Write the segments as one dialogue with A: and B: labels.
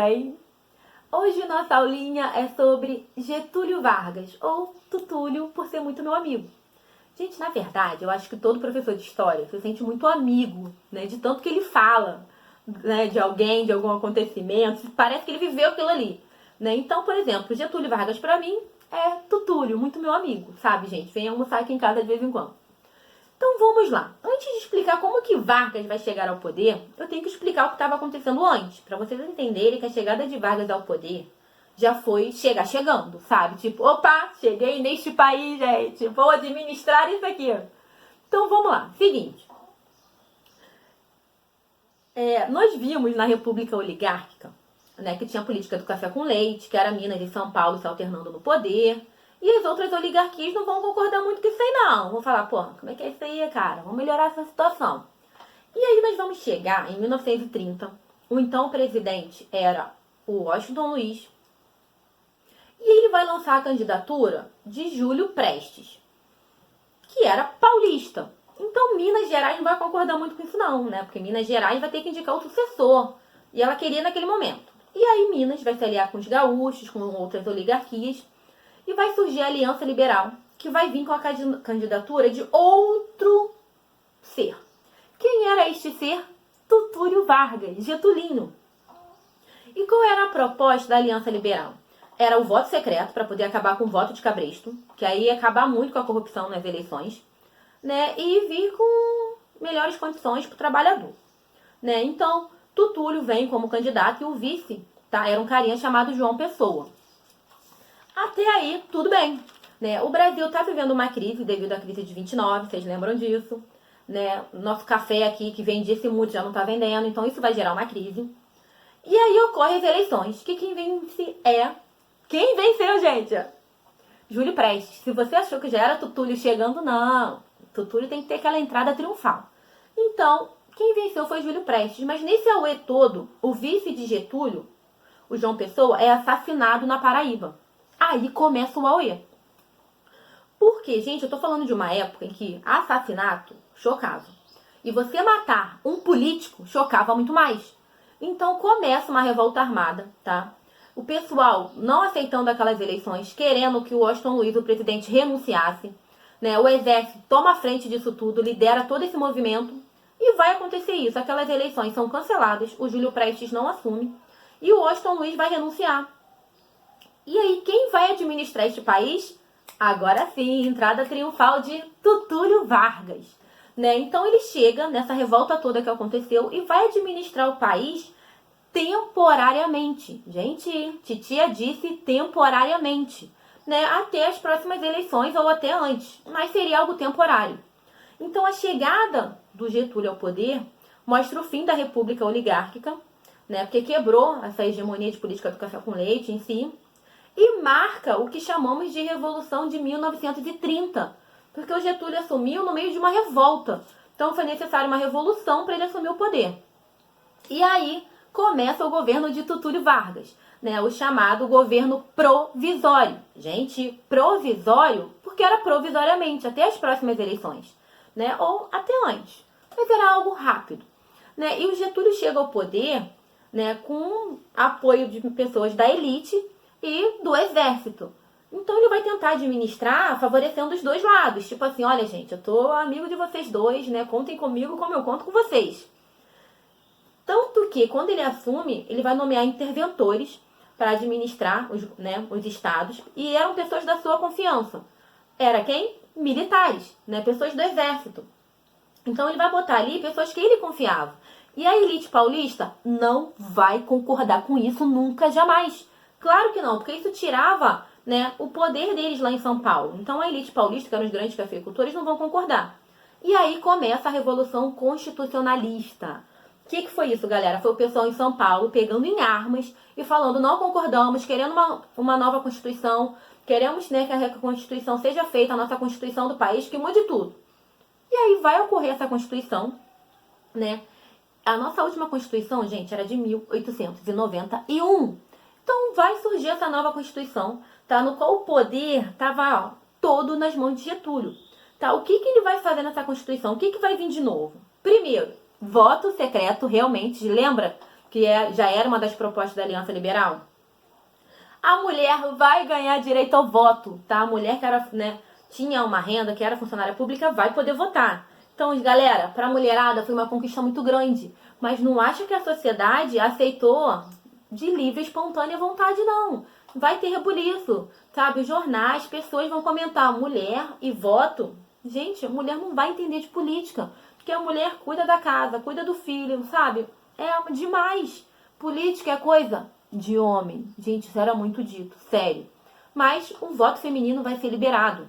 A: bem? Hoje nossa aulinha é sobre Getúlio Vargas, ou Tutúlio, por ser muito meu amigo. Gente, na verdade, eu acho que todo professor de história se sente muito amigo, né, de tanto que ele fala, né, de alguém, de algum acontecimento, parece que ele viveu aquilo ali, né? Então, por exemplo, Getúlio Vargas pra mim é Tutúlio, muito meu amigo, sabe, gente? Vem almoçar aqui em casa de vez em quando. Então vamos lá. Antes de explicar como que Vargas vai chegar ao poder, eu tenho que explicar o que estava acontecendo antes, para vocês entenderem que a chegada de Vargas ao poder já foi chegando, sabe? Tipo, opa, cheguei neste país, gente, vou administrar isso aqui. Então vamos lá. Seguinte. Nós vimos na República Oligárquica, né, que tinha a política do café com leite, que era Minas e São Paulo se alternando no poder. E as outras oligarquias não vão concordar muito com isso aí, não. Vão falar, pô, como é que é isso aí, cara? Vamos melhorar essa situação. E aí nós vamos chegar em 1930. O então presidente era o Washington Luiz. E ele vai lançar a candidatura de Júlio Prestes, que era paulista. Então Minas Gerais não vai concordar muito com isso, não, né? Porque Minas Gerais vai ter que indicar o sucessor. E ela queria naquele momento. E aí Minas vai se aliar com os gaúchos, com outras oligarquias. E vai surgir a Aliança Liberal, que vai vir com a candidatura de outro ser. Quem era este ser? Tutúlio Vargas, Getulino. E qual era a proposta da Aliança Liberal? Era o voto secreto, para poder acabar com o voto de cabresto, que aí ia acabar muito com a corrupção nas eleições, né? E vir com melhores condições para o trabalhador, né? Então, Tutúlio vem como candidato e o vice, tá? Era um carinha chamado João Pessoa. Até aí, tudo bem, né? O Brasil está vivendo uma crise devido à crise de 29, vocês lembram disso, né? Nosso café aqui, que vendia-se muito, já não está vendendo, então isso vai gerar uma crise. E aí ocorrem as eleições, que quem vence é... Quem venceu, gente? Júlio Prestes. Se você achou que já era Tutúlio chegando, não. Tutúlio tem que ter aquela entrada triunfal. Então, quem venceu foi Júlio Prestes, mas nesse auê todo, o vice de Getúlio, o João Pessoa, é assassinado na Paraíba. Aí começa o auê. Porque, gente, eu tô falando de uma época em que assassinato chocava. E você matar um político chocava muito mais. Então começa uma revolta armada, tá? O pessoal não aceitando aquelas eleições, querendo que o Washington Luiz, o presidente, renunciasse, né? O exército toma a frente disso tudo, lidera todo esse movimento e vai acontecer isso. Aquelas eleições são canceladas, o Júlio Prestes não assume e o Washington Luiz vai renunciar. E aí, quem vai administrar este país? Agora sim, entrada triunfal de Tutúlio Vargas, né? Então ele chega nessa revolta toda que aconteceu e vai administrar o país temporariamente. Gente, titia disse temporariamente, né? Até as próximas eleições ou até antes, mas seria algo temporário. Então a chegada do Getúlio ao poder mostra o fim da República Oligárquica, né? Porque quebrou essa hegemonia de política do café com leite em si. E marca o que chamamos de Revolução de 1930, porque o Getúlio assumiu no meio de uma revolta. Então foi necessária uma revolução para ele assumir o poder. E aí começa o governo de Tutúlio Vargas, né? O chamado governo provisório. Gente, provisório porque era provisoriamente, até as próximas eleições, né? Ou até antes. Mas era algo rápido, né? E o Getúlio chega ao poder, né, com apoio de pessoas da elite e do exército. Então ele vai tentar administrar favorecendo os dois lados. Tipo assim, olha gente, eu tô amigo de vocês dois, né? Contem comigo como eu conto com vocês. Tanto que quando ele assume, ele vai nomear interventores para administrar os estados. E eram pessoas da sua confiança. Era quem? Militares, né? Pessoas do exército. Então ele vai botar ali pessoas que ele confiava. E a elite paulista não vai concordar com isso nunca, jamais. Claro que não, porque isso tirava, né, o poder deles lá em São Paulo. Então a elite paulista, que eram os grandes cafeicultores, não vão concordar. E aí começa a Revolução Constitucionalista. O que foi isso, galera? Foi o pessoal em São Paulo pegando em armas e falando, não concordamos, querendo uma nova Constituição, queremos, né, que a Constituição seja feita, a nossa Constituição do país, que mude tudo. E aí vai ocorrer essa Constituição, né? A nossa última Constituição, gente, era de 1891. Então vai surgir essa nova Constituição, tá? No qual o poder estava todo nas mãos de Getúlio. Tá? O que ele vai fazer nessa Constituição? O que vai vir de novo? Primeiro, voto secreto, realmente. Lembra que já era uma das propostas da Aliança Liberal, a mulher vai ganhar direito ao voto, tá? A mulher que era, né, tinha uma renda, que era funcionária pública, vai poder votar. Então, galera, para a mulherada foi uma conquista muito grande. Mas não acha que a sociedade aceitou de livre e espontânea vontade, não. Vai ter rebuliço, sabe? Os jornais, pessoas vão comentar mulher e voto. Gente, a mulher não vai entender de política. Porque a mulher cuida da casa, cuida do filho, sabe? É demais. Política é coisa de homem. Gente, isso era muito dito, sério. Mas o voto feminino vai ser liberado.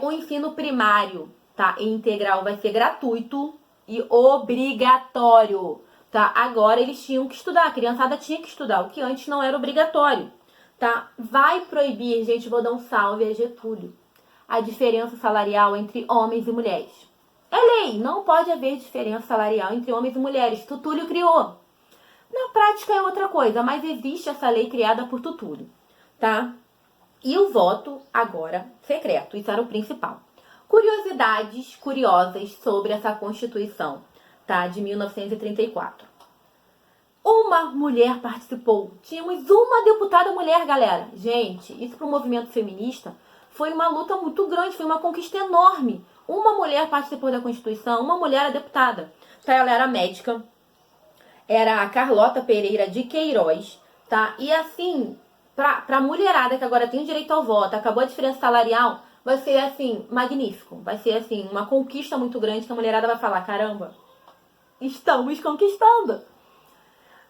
A: O ensino primário, tá? Integral vai ser gratuito e obrigatório, tá? Agora eles tinham que estudar, a criançada tinha que estudar, o que antes não era obrigatório, tá? Vai proibir, gente, vou dar um salve a Getúlio, a diferença salarial entre homens e mulheres. É lei, não pode haver diferença salarial entre homens e mulheres. Tutúlio criou. Na prática é outra coisa, mas existe essa lei criada por Tutúlio, tá? E o voto agora secreto, isso era o principal. Curiosidades curiosas sobre essa Constituição, tá? De 1934. Uma mulher participou. Tínhamos uma deputada mulher, galera. Gente, isso para o movimento feminista foi uma luta muito grande, foi uma conquista enorme. Uma mulher participou da Constituição, uma mulher era deputada. Tá? Ela era médica, era a Carlota Pereira de Queiroz, tá? E assim, pra mulherada que agora tem direito ao voto, acabou a diferença salarial, vai ser assim, magnífico. Vai ser assim, uma conquista muito grande que a mulherada vai falar, caramba, estamos conquistando.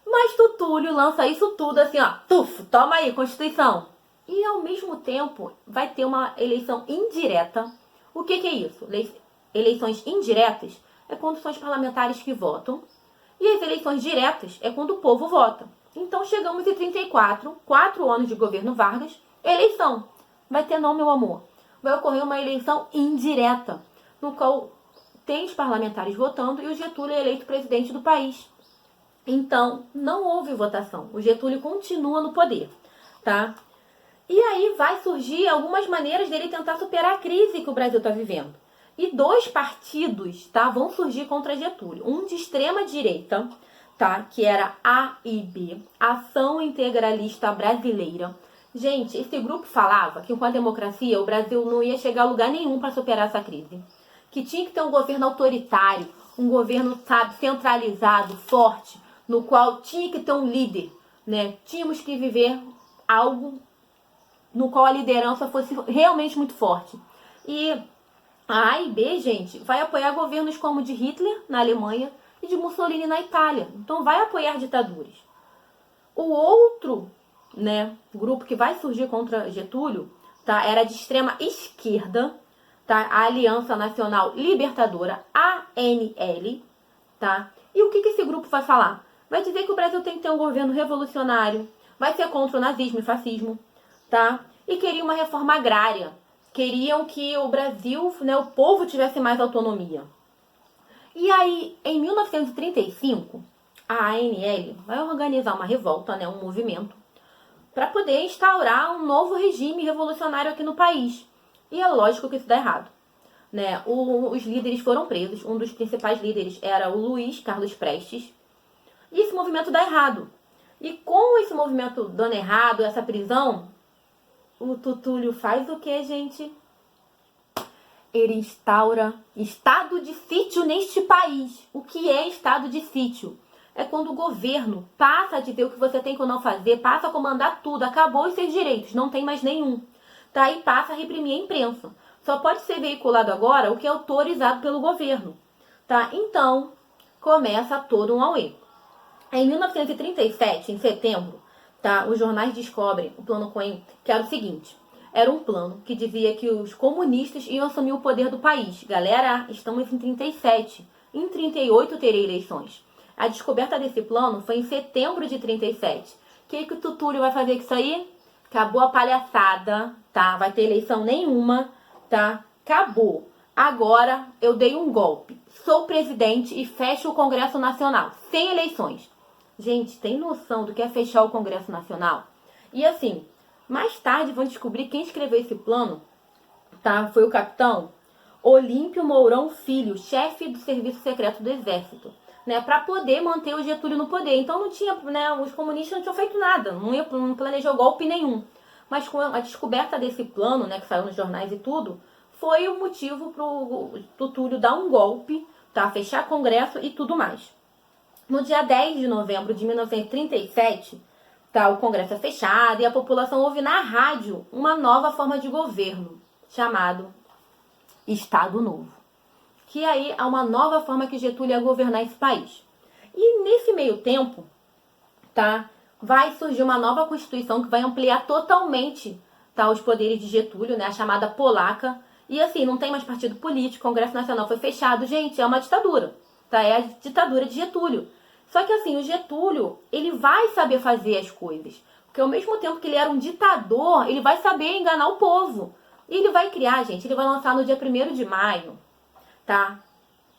A: Mas Tutúlio lança isso tudo assim, ó, tuf, toma aí, Constituição. E ao mesmo tempo vai ter uma eleição indireta. O que é isso? Eleições indiretas é quando são os parlamentares que votam. E as eleições diretas é quando o povo vota. Então chegamos em 34, 4 anos de governo Vargas, eleição. Vai ter não, meu amor. Vai ocorrer uma eleição indireta, no qual tem os parlamentares votando e o Getúlio é eleito presidente do país. Então, não houve votação. O Getúlio continua no poder, tá? E aí vai surgir algumas maneiras dele tentar superar a crise que o Brasil está vivendo. E 2 partidos, tá, vão surgir contra Getúlio. Um de extrema direita, tá, que era A e B, Ação Integralista Brasileira. Gente, esse grupo falava que com a democracia o Brasil não ia chegar a lugar nenhum para superar essa crise. Que tinha que ter um governo autoritário, um governo, sabe, centralizado, forte, no qual tinha que ter um líder, né? Tínhamos que viver algo no qual a liderança fosse realmente muito forte. E a A e B, gente, vai apoiar governos como de Hitler na Alemanha e de Mussolini na Itália. Então vai apoiar ditaduras. O outro, né, grupo que vai surgir contra Getúlio, tá, era de extrema esquerda, tá, a Aliança Nacional Libertadora, ANL, tá? E o que esse grupo vai falar? Vai dizer que o Brasil tem que ter um governo revolucionário, vai ser contra o nazismo e fascismo, tá? E queria uma reforma agrária. Queriam que o Brasil, né, o povo tivesse mais autonomia. E aí, em 1935, a ANL vai organizar uma revolta, né, um movimento, para poder instaurar um novo regime revolucionário aqui no país. E é lógico que isso dá errado, né? Os líderes foram presos. Um dos principais líderes era o Luiz Carlos Prestes. E esse movimento dá errado. E com esse movimento dando errado, essa prisão, o Tutúlio faz o que, gente? Ele instaura estado de sítio neste país. O que é estado de sítio? É quando o governo passa a dizer o que você tem que ou não fazer, passa a comandar tudo, acabou os seus direitos, não tem mais nenhum. Tá? E passa a reprimir a imprensa. Só pode ser veiculado agora o que é autorizado pelo governo. Tá? Então, começa todo um auê. Em 1937, em setembro, tá, os jornais descobrem o Plano Cohen, que era o seguinte. Era um plano que dizia que os comunistas iam assumir o poder do país. Galera, estamos em 37. Em 38 teria eleições. A descoberta desse plano foi em setembro de 37. O que o Tutúlio vai fazer com isso aí? Acabou a palhaçada, tá? Vai ter eleição nenhuma, tá? Acabou. Agora eu dei um golpe. Sou presidente e fecho o Congresso Nacional. Sem eleições. Gente, tem noção do que é fechar o Congresso Nacional? E assim, mais tarde vão descobrir quem escreveu esse plano, tá? Foi o capitão Olímpio Mourão Filho, chefe do Serviço Secreto do Exército. né, para poder manter o Getúlio no poder. Então não tinha, né, os comunistas não tinham feito nada, não planejou golpe nenhum. Mas com a descoberta desse plano, né, que saiu nos jornais e tudo, foi o motivo para o Túlio dar um golpe, tá, fechar Congresso e tudo mais. No dia 10 de novembro de 1937, tá, o Congresso é fechado e a população ouve na rádio uma nova forma de governo, chamado Estado Novo. Que aí há uma nova forma que Getúlio ia governar esse país. E nesse meio tempo, tá, vai surgir uma nova Constituição que vai ampliar totalmente, tá, os poderes de Getúlio, né, a chamada Polaca. E assim, não tem mais partido político, o Congresso Nacional foi fechado. Gente, é uma ditadura, tá? É a ditadura de Getúlio. Só que assim, o Getúlio, ele vai saber fazer as coisas. Porque ao mesmo tempo que ele era um ditador, ele vai saber enganar o povo. E ele vai criar, gente, ele vai lançar no dia 1º de maio, tá,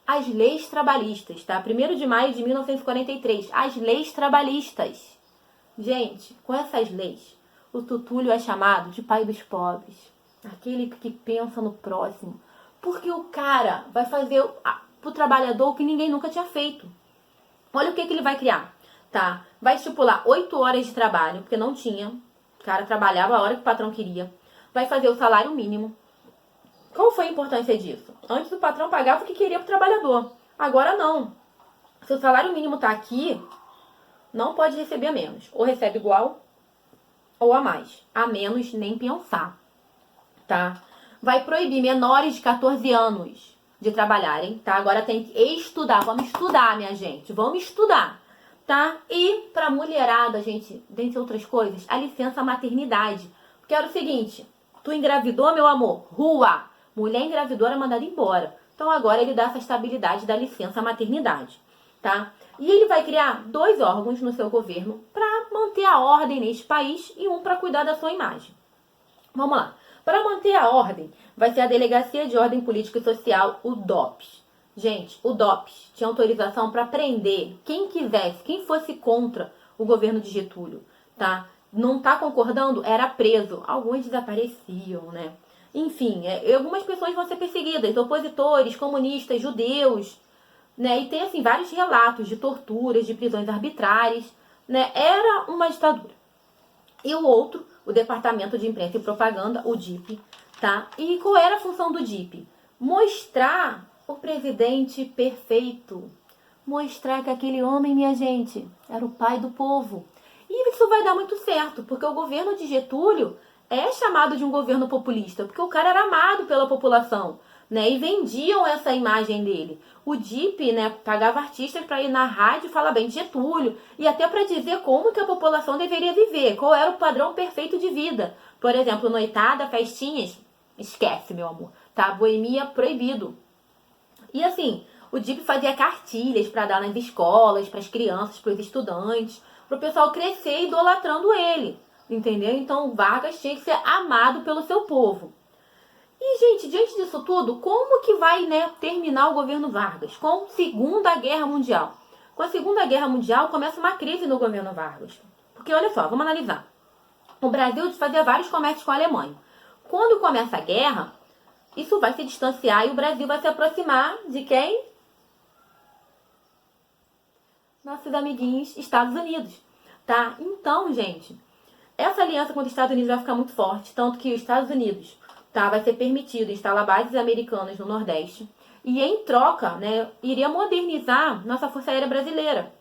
A: as leis trabalhistas, tá? 1º de maio de 1943, as leis trabalhistas. Gente, com essas leis, o Túlio é chamado de pai dos pobres. Aquele que pensa no próximo. Porque o cara vai fazer pro trabalhador o que ninguém nunca tinha feito. Olha o que ele vai criar, tá? Vai estipular 8 horas de trabalho, porque não tinha. O cara trabalhava a hora que o patrão queria. Vai fazer o salário mínimo. Qual foi a importância disso? Antes o patrão pagava o que queria pro trabalhador. Agora não. Se o salário mínimo tá aqui, não pode receber menos. Ou recebe igual ou a mais. A menos nem pensar, tá? Vai proibir menores de 14 anos de trabalharem, tá? Agora tem que estudar. Vamos estudar, minha gente. Vamos estudar, tá? E pra mulherada, gente, dentre outras coisas, a licença maternidade. Porque era o seguinte, tu engravidou, meu amor? Rua! Mulher engravidou era mandada embora. Então agora ele dá essa estabilidade da licença maternidade, tá? E ele vai criar 2 órgãos no seu governo para manter a ordem neste país e um para cuidar da sua imagem. Vamos lá. Para manter a ordem, vai ser a Delegacia de Ordem Política e Social, o DOPS. Gente, o DOPS tinha autorização para prender quem quisesse, quem fosse contra o governo de Getúlio, tá? Não tá concordando, era preso. Alguns desapareciam, né? Enfim, algumas pessoas vão ser perseguidas, opositores, comunistas, judeus, né? E tem, assim, vários relatos de torturas, de prisões arbitrárias, né? Era uma ditadura. E o outro, o Departamento de Imprensa e Propaganda, o DIP, tá? E qual era a função do DIP? Mostrar o presidente perfeito. Mostrar que aquele homem, minha gente, era o pai do povo. E isso vai dar muito certo, porque o governo de Getúlio é chamado de um governo populista, porque o cara era amado pela população, né? E vendiam essa imagem dele. O DIP, né, pagava artistas para ir na rádio e falar bem de Getúlio, e até para dizer como que a população deveria viver, qual era o padrão perfeito de vida. Por exemplo, noitada, festinhas, esquece, meu amor, tá? Boemia proibido. E assim, o DIP fazia cartilhas para dar nas escolas, para as crianças, para os estudantes, para o pessoal crescer idolatrando ele. Entendeu? Então, Vargas tinha que ser amado pelo seu povo. E, gente, diante disso tudo, como que vai, né, terminar o governo Vargas? Com a Segunda Guerra Mundial. Com a Segunda Guerra Mundial, começa uma crise no governo Vargas. Porque, olha só, vamos analisar. O Brasil fazia vários comércios com a Alemanha. Quando começa a guerra, isso vai se distanciar e o Brasil vai se aproximar de quem? Nossos amiguinhos Estados Unidos, tá? Então, gente, essa aliança com os Estados Unidos vai ficar muito forte, tanto que os Estados Unidos, tá, vai ser permitido instalar bases americanas no Nordeste e, em troca, né, iria modernizar nossa Força Aérea Brasileira.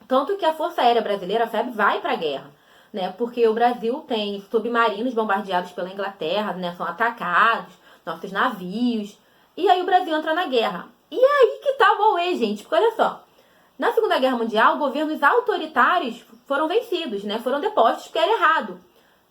A: Tanto que a Força Aérea Brasileira, a FAB, vai para a guerra, né, porque o Brasil tem submarinos bombardeados pela Inglaterra, né, são atacados, nossos navios, e aí o Brasil entra na guerra. E aí que tá o Auê, gente, porque olha só, na Segunda Guerra Mundial, governos autoritários foram vencidos, né? Foram depostos porque era errado.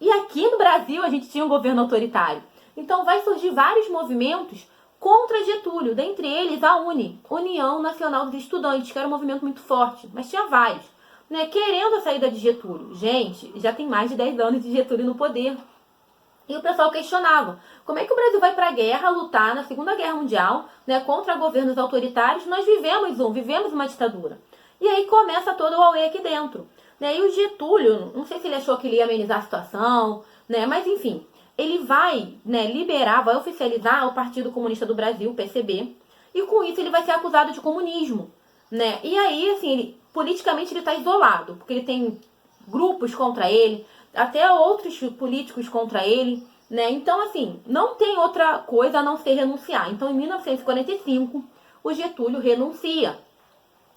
A: E aqui no Brasil a gente tinha um governo autoritário. Então vai surgir vários movimentos contra Getúlio, dentre eles a UNE, União Nacional dos Estudantes, que era um movimento muito forte, mas tinha vários, né? Querendo a saída de Getúlio. Gente, já tem mais de 10 anos de Getúlio no poder. E o pessoal questionava, como é que o Brasil vai para a guerra, lutar na Segunda Guerra Mundial, né, contra governos autoritários? Nós vivemos uma ditadura. E aí começa todo o auê aqui dentro. Né? E o Getúlio, não sei se ele achou que ele ia amenizar a situação, né, mas enfim, ele vai, né, liberar, vai oficializar o Partido Comunista do Brasil, o PCB, e com isso ele vai ser acusado de comunismo. né? E aí, assim, politicamente ele tá isolado, porque ele tem grupos contra ele, até outros políticos contra ele, né? Então, assim, não tem outra coisa a não ser renunciar. Então, em 1945, o Getúlio renuncia.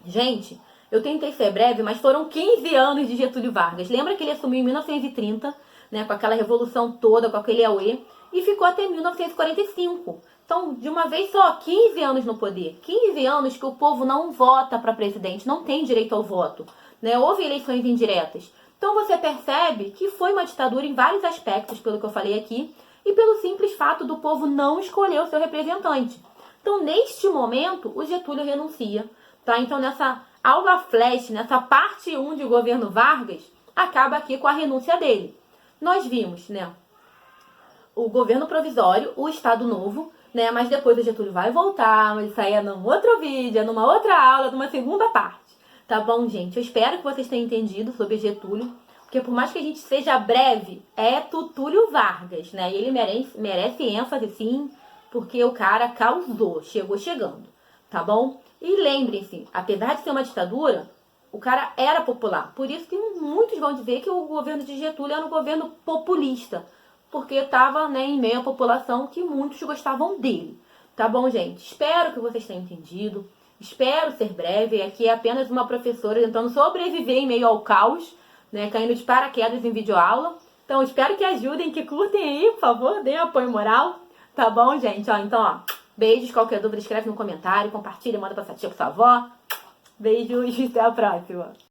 A: Gente, eu tentei ser breve, mas foram 15 anos de Getúlio Vargas. Lembra que ele assumiu em 1930, né, com aquela revolução toda, com aquele auê, e ficou até 1945. Então, de uma vez só, 15 anos no poder. 15 anos que o povo não vota para presidente, não tem direito ao voto, né? Houve eleições indiretas. Então, você percebe que foi uma ditadura em vários aspectos, pelo que eu falei aqui, e pelo simples fato do povo não escolher o seu representante. Então, neste momento, o Getúlio renuncia. Tá? Então, nessa aula flash, nessa parte 1 de governo Vargas, acaba aqui com a renúncia dele. Nós vimos, né, o governo provisório, o Estado Novo, né, mas depois o Getúlio vai voltar, mas isso aí é num outro vídeo, é numa outra aula, numa segunda parte. Tá bom, gente? Eu espero que vocês tenham entendido sobre Getúlio, porque por mais que a gente seja breve, é Tutúlio Vargas, né? E ele merece ênfase, sim, porque o cara causou, chegou chegando, tá bom? E lembrem-se, apesar de ser uma ditadura, o cara era popular. Por isso que muitos vão dizer que o governo de Getúlio era um governo populista, porque estava, né, em meio à população que muitos gostavam dele. Tá bom, gente? Espero que vocês tenham entendido. Espero ser breve. Aqui é apenas uma professora tentando sobreviver em meio ao caos, né, caindo de paraquedas em videoaula. Então, espero que ajudem, que curtem aí, por favor, deem apoio moral. Tá bom, gente? Ó, então, ó, beijos. Qualquer dúvida, escreve no comentário, compartilha, manda pra sua tia, pra sua avó. Beijos e até a próxima.